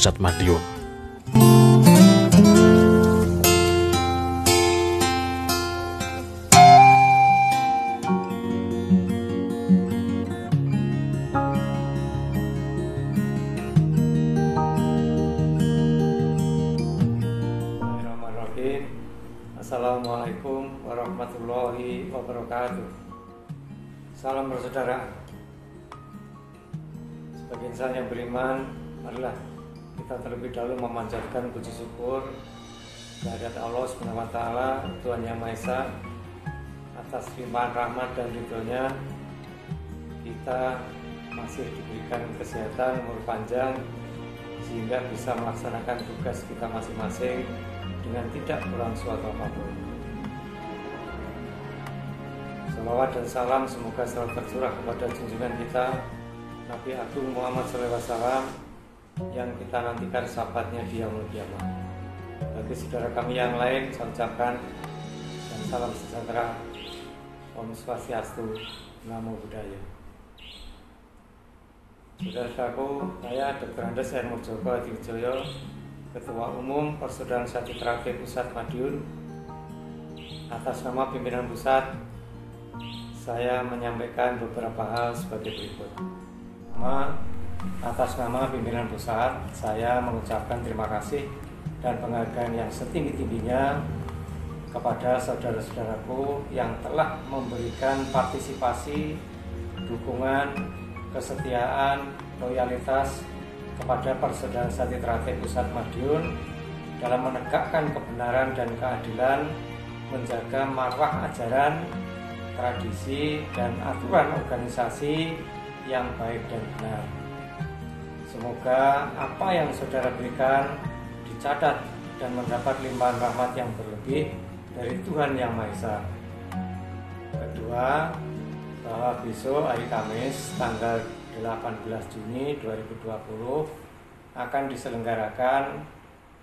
Pusat Madiun. Assalamualaikum warahmatullahi wabarakatuh. Salam bersaudara. Sebagai insan yang beriman, marilah kita terlebih dahulu memanjatkan puji syukur kehadirat Allah SWT, Tuhan Yang Maha Esa, atas limpahan rahmat dan ridho-Nya. Kita masih diberikan kesehatan, umur panjang, sehingga bisa melaksanakan tugas kita masing-masing dengan tidak kurang suatu apapun. Salawat dan salam semoga selalu tercurah kepada junjungan kita Nabi Agung Muhammad SAW, yang kita nantikan syafaatnya di yaumul qiyamah. Bagi saudara kami yang lain, saya ucapkan dan salam sejahtera, Om Swastiastu, Namo Buddhaya. Saudara-saudaraku, saya Dr. Andes R. Murjoko Adiwijoyo, Ketua Umum Persaudaraan Sati Terate Pusat Madiun. Atas nama pimpinan pusat, saya menyampaikan beberapa hal sebagai berikut. Atas nama pimpinan pusat, saya mengucapkan terima kasih dan penghargaan yang setinggi-tingginya kepada saudara-saudaraku yang telah memberikan partisipasi, dukungan, kesetiaan, loyalitas kepada Persaudaraan Sati Terate Pusat Madiun dalam menegakkan kebenaran dan keadilan, menjaga marwah ajaran, tradisi, dan aturan organisasi yang baik dan benar. Semoga apa yang saudara berikan dicatat dan mendapat limpahan rahmat yang berlebih dari Tuhan Yang Maha Esa. Kedua, bahwa besok hari Kamis tanggal 18 Juni 2020 akan diselenggarakan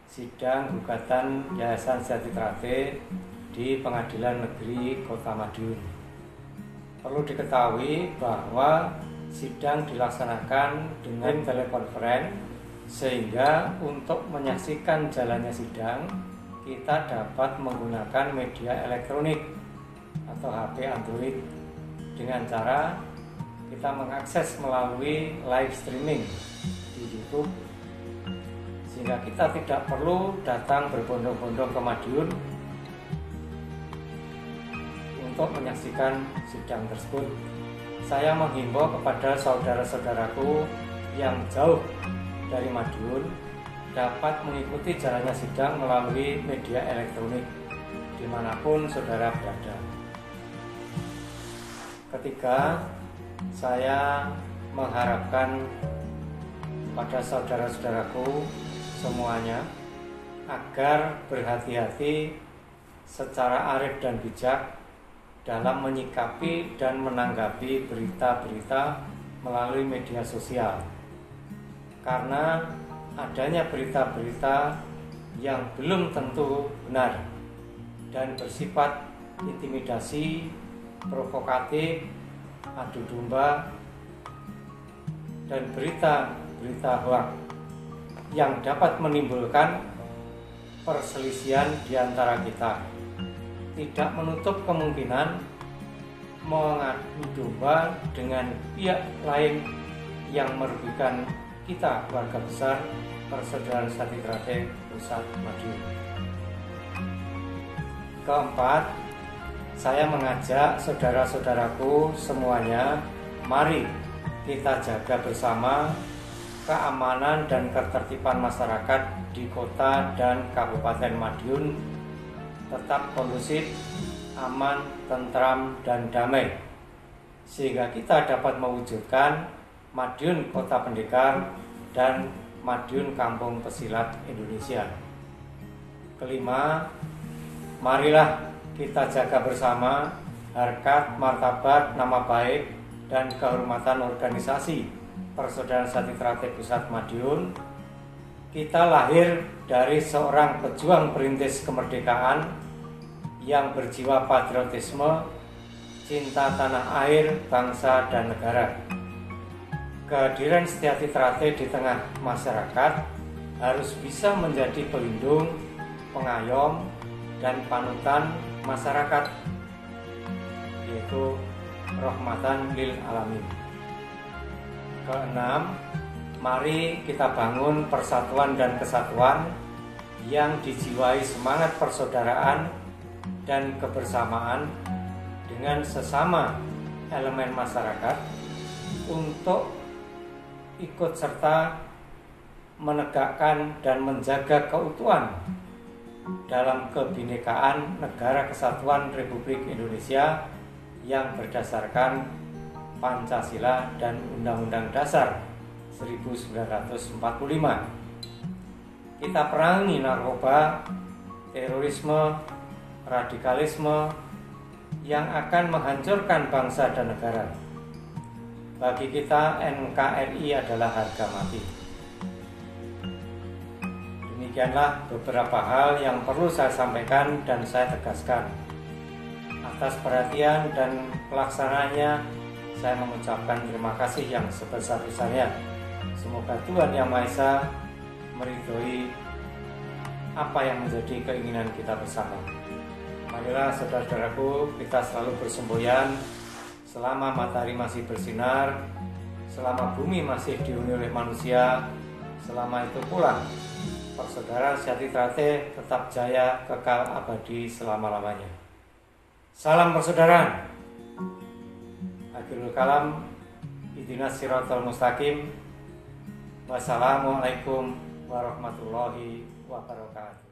sidang gugatan Yayasan Sati Terate di Pengadilan Negeri Kota Madiun. Perlu diketahui bahwa sidang dilaksanakan dengan telekonferensi, sehingga untuk menyaksikan jalannya sidang kita dapat menggunakan media elektronik atau HP Android dengan cara kita mengakses melalui live streaming di YouTube, sehingga kita tidak perlu datang berbondong-bondong ke Madiun untuk menyaksikan sidang tersebut. Saya menghimbau kepada saudara-saudaraku yang jauh dari Madiun dapat mengikuti jalannya sidang melalui media elektronik dimanapun saudara berada. Ketiga, saya mengharapkan pada saudara-saudaraku semuanya agar berhati-hati secara arif dan bijak dalam menyikapi dan menanggapi berita-berita melalui media sosial, karena adanya berita-berita yang belum tentu benar dan bersifat intimidasi, provokatif, adu domba, dan berita-berita hoaks yang dapat menimbulkan perselisihan di antara kita. Tidak menutup kemungkinan mengadu domba dengan pihak lain yang merugikan kita, keluarga besar Persaudaraan Sati Terate Pusat Madiun. Keempat, saya mengajak saudara-saudaraku semuanya, mari kita jaga bersama keamanan dan ketertiban masyarakat di kota dan Kabupaten Madiun tetap kondusif, aman, tentram, dan damai, sehingga kita dapat mewujudkan Madiun Kota Pendekar dan Madiun Kampung Pesilat Indonesia. Kelima, marilah kita jaga bersama harkat, martabat, nama baik, dan kehormatan organisasi Persaudaraan Sati Terate Pusat Madiun. Kita lahir dari seorang pejuang perintis kemerdekaan yang berjiwa patriotisme, cinta tanah air, bangsa, dan negara. Kehadiran Setiati Terate di tengah masyarakat harus bisa menjadi pelindung, pengayom, dan panutan masyarakat, yaitu rahmatan lil alamin. Keenam, mari kita bangun persatuan dan kesatuan yang dijiwai semangat persaudaraan dan kebersamaan dengan sesama elemen masyarakat untuk ikut serta menegakkan dan menjaga keutuhan dalam kebinekaan Negara Kesatuan Republik Indonesia yang berdasarkan Pancasila dan Undang-Undang Dasar 1945. Kita perangi narkoba, terorisme, radikalisme yang akan menghancurkan bangsa dan negara. Bagi kita, NKRI adalah harga mati. Demikianlah beberapa hal yang perlu saya sampaikan dan saya tegaskan. Atas perhatian dan pelaksanaannya, saya mengucapkan terima kasih yang sebesar-besarnya. Semoga Tuhan Yang Maha Esa meridhoi apa yang menjadi keinginan kita bersama. Marilah saudara-saudaraku, kita selalu bersemboyan selama matahari masih bersinar, selama bumi masih dihuni oleh manusia, selama itu pula persaudaraan sejati terate tetap jaya kekal abadi selama-lamanya. Salam persaudaraan. Akhirul kalam, ihdinas siratal mustaqim. Wassalamualaikum warahmatullahi wabarakatuh.